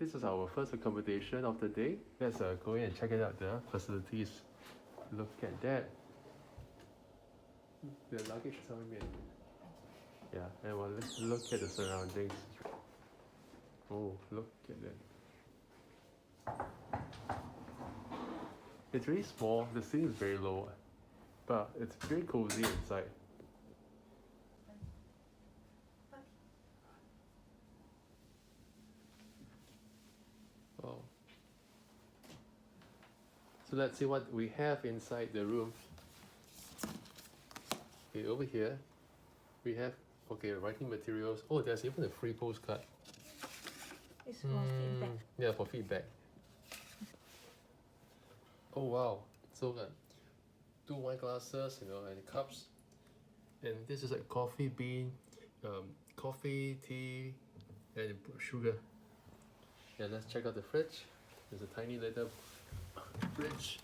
this is our first accommodation of the day. Let's go in and check it out, the facilities. Look at that. The luggage 上面. Yeah, and well, let's look at the surroundings. Oh, look at that. It's really small, the ceiling is very low, but it's very cozy inside. Oh. So let's see what we have inside the room. Okay, over here we have writing materials. Oh, there's even a free postcard. It's for feedback. Yeah, for feedback. Oh wow, so good. 2 wine glasses, and cups. And this is like coffee bean, coffee, tea, and sugar. Yeah, let's check out the fridge. There's a tiny little fridge,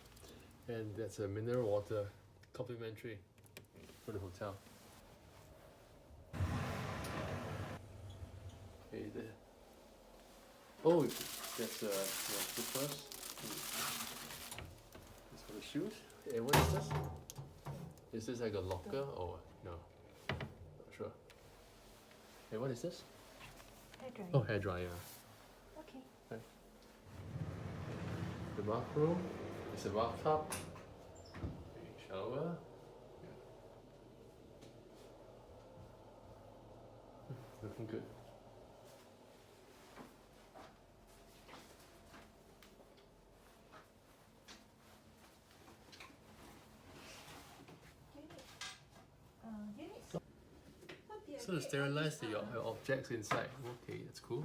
and that's a mineral water, complimentary for the hotel. Okay, there. Oh, that's slippers. That's for the shoes. And what is this? Is this like a locker or no? Not sure. Hey, what is this? Hairdryer. Oh, hairdryer. Okay. Okay. The bathroom is a bathtub. Shower. Looking good. So to sterilize your objects inside. Okay, that's cool.